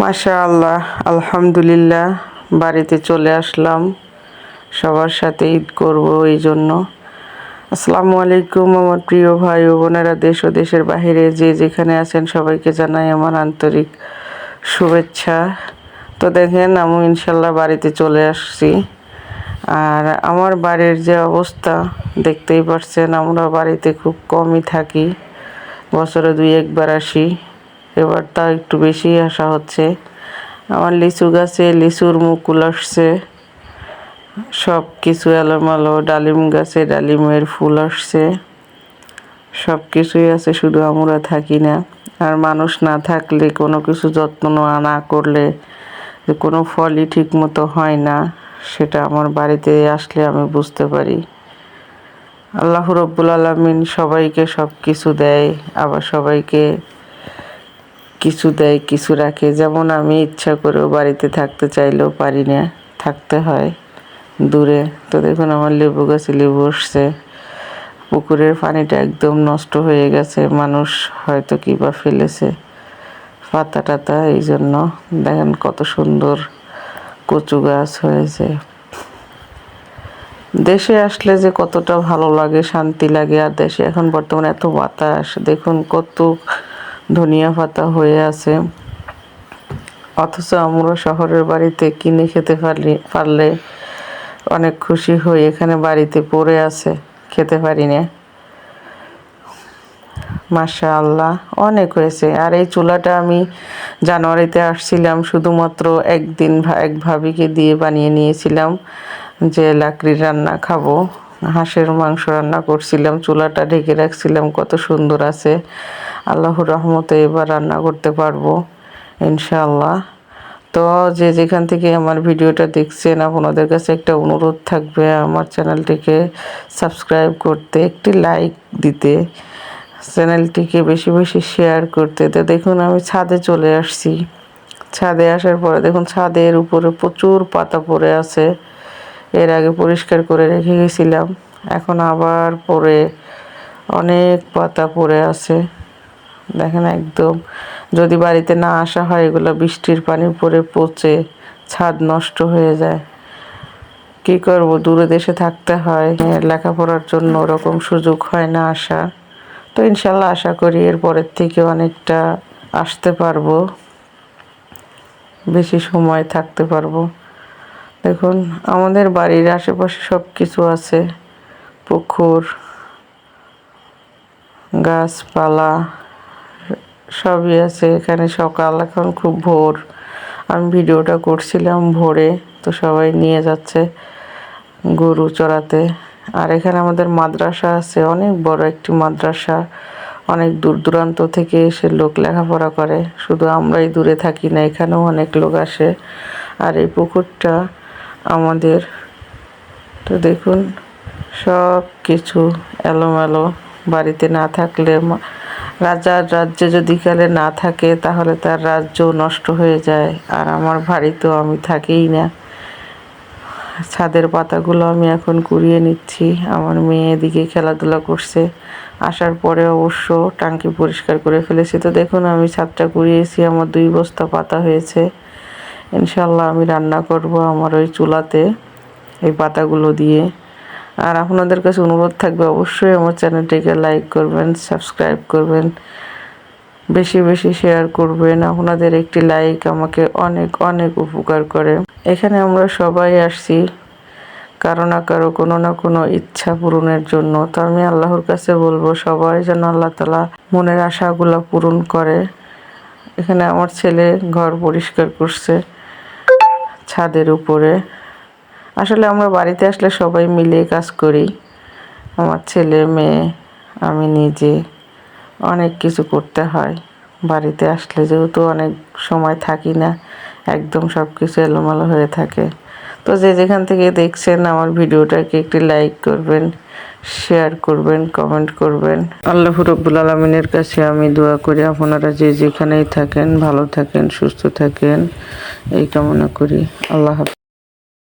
মাশাআল্লাহ, আলহামদুলিল্লাহ, বাড়িতে চলে আসলাম। সবার সাথে ঈদ করব এই জন্য। আসসালামু আলাইকুম আমার প্রিয় ভাই ও বোনেরা, দেশ ও দেশের বাহিরে যে যেখানে আছেন সবাইকে জানাই আমার আন্তরিক শুভেচ্ছা। তো দেখেন, আমি ইনশাল্লাহ বাড়িতে চলে আসছি। আর আমার বাড়ির যে অবস্থা দেখতেই পারছেন, আমরা বাড়িতে খুব কমই থাকি, বছরে 2-1 বার আসি। এবার তা একটু বেশি আসা হচ্ছে। আমার লিচু গাছে লিচুর মুকুল আসছে, সব কিছু এলোমেলো। ডালিম গাছে ডালিমের ফুল আসছে, সব কিছুই আছে, শুধু আমরা থাকি না। আর মানুষ না থাকলে, কোনো কিছু যত্ন না করলে যে কোনো ফলই ঠিক মতো হয় না, সেটা আমার বাড়িতে আসলে আমি বুঝতে পারি। আল্লাহ রব্বুল আলামিন সবাইকে সব কিছু দেয়, আবার সবাইকে কিছু দেয়, কিছু রাখে। যেমন আমি ইচ্ছা করেও বাড়িতে থাকতে চাইলেও পারি না, থাকতে হয় দূরে। তো দেখুন, আমার লেবু গাছে লেবু আসছে। পুকুরের পানিটা একদম নষ্ট হয়ে গেছে, মানুষ হয়তো কিবা ফেলেছে পাতা টাতা, এই জন্য। দেখেন কত সুন্দর কচু গাছ হয়েছে। দেশে আসলে যে কতটা ভালো লাগে, শান্তি লাগে। আর দেশে এখন বর্তমানে এত বাতাস, দেখুন কত ধনিয়া পাতা হয়ে আছে। অথচ আমরা শহরের বাড়িতে কিনে খেতে পারলে অনেক খুশি হই, এখানে বাড়িতে পড়ে আছে, খেতে পারি না। মাশাআল্লাহ, অনেক হয়েছে। আর এই চুলাটা আমি জানুয়ারিতে আসছিলাম, শুধুমাত্র একদিন এক ভাবিকে দিয়ে বানিয়ে নিয়েছিলাম যে লাকড়ির রান্না খাবো। হাঁসের মাংস রান্না করছিলাম, চুলাটা ঢেকে রাখছিলাম, কত সুন্দর আছে। আল্লাহর রহমতে এবার রান্না করতে পারবো ইনশাআল্লাহ। তো যে যেখান থেকে আমার ভিডিওটা দেখছেন, আপনাদের কাছে একটা অনুরোধ থাকবে আমার চ্যানেলটিকে সাবস্ক্রাইব করতে, একটি লাইক দিতে, চ্যানেলটিকে বেশি বেশি শেয়ার করতে। তো দেখুন, আমি ছাদে চলে আসছি। ছাদে আসার পরে দেখুন, ছাদের উপরে প্রচুর পাতা পড়ে আছে। এর আগে পরিষ্কার করে রেখে গেছিলাম, এখন আবার পরে অনেক পাতা পড়ে আছে। দেখেন, একদম যদি বাড়িতে না আসা হয়, এগুলো বৃষ্টির পানি পড়ে পচে ছাদ নষ্ট হয়ে যায়। কি করব, দূরে দেশে থাকতে হয়, লেখাপড়ার জন্য ওরকম সুযোগ হয় না আসা। তো ইনশাল্লাহ আশা করি এরপরের থেকে অনেকটা আসতে পারবো, বেশি সময় থাকতে পারবো। দেখুন, আমাদের বাড়ির আশেপাশে সব কিছু আছে, পুকুর, গাছপালা সবই আছে এখানে। সকাল, এখন খুব ভোর, আমি ভিডিওটা করছিলাম ভোরে। তো সবাই নিয়ে যাচ্ছে গরু চড়াতে। আর এখানে আমাদের মাদ্রাসা আছে, অনেক বড় একটি মাদ্রাসা। অনেক দূর দূরান্ত থেকে এসে লোক লেখাপড়া করে, শুধু আমরাই দূরে থাকি না, এখানেও অনেক লোক আসে। আর এই পুকুরটা আমাদের। তো দেখুন, সব কিছু এলোমেলো। বাড়িতে না থাকলে, রাজার রাজ্যে যদি কালে না থাকে, তাহলে তার রাজ্য নষ্ট হয়ে যায়। আর আমার বাড়িতেও আমি থাকিই না। ছাদের পাতাগুলো আমি এখন কুড়িয়ে নিচ্ছি। আমার মেয়ে এদিকে খেলাধুলা করছে। আসার পরে অবশ্য টাঙ্কি পরিষ্কার করে ফেলেছি। তো দেখুন, আমি ছাদটা কুড়িয়েছি, আমার 2 বস্তা পাতা হয়েছে। ইনশাল্লাহ আমি রান্না করব আমার ওই চুলাতে এই পাতাগুলো দিয়ে। আর আপনাদের কাছে অনুরোধ থাকবে, অবশ্যই আমার চ্যানেলটিকে লাইক করবেন, সাবস্ক্রাইব করবেন, বেশি বেশি শেয়ার করবেন। আপনাদের একটি লাইক আমাকে অনেক অনেক উপকার করে। এখানে আমরা সবাই আসছি কারো না কারো, কোনো না কোনো ইচ্ছা পূরণের জন্য। তো আমি আল্লাহর কাছে বলবো, সবাই যেন আল্লাহ তাআলা মনের আশাগুলো পূরণ করে। এখানে আমার ছেলে ঘর পরিষ্কার করছে ছাদের উপরে। আসলে আমরা বাড়িতে আসলে সবাই মিলে কাজ করি, আমার ছেলে মেয়ে, আমি নিজে। অনেক কিছু করতে হয় বাড়িতে আসলে, যেহেতু অনেক সময় থাকি না, একদম সব কিছু এলোমেলো হয়ে থাকে। তো যে যেখান থেকে দেখছেন আমার ভিডিওটাকে একটি লাইক করবেন, শেয়ার করবেন, কমেন্ট করবেন। আল্লাহ রাব্বুল আলামিনের কাছে আমি দোয়া করি আপনারা যে যেখানেই থাকেন ভালো থাকেন, সুস্থ থাকেন, এই কামনা করি। আল্লাহ হাফেজ।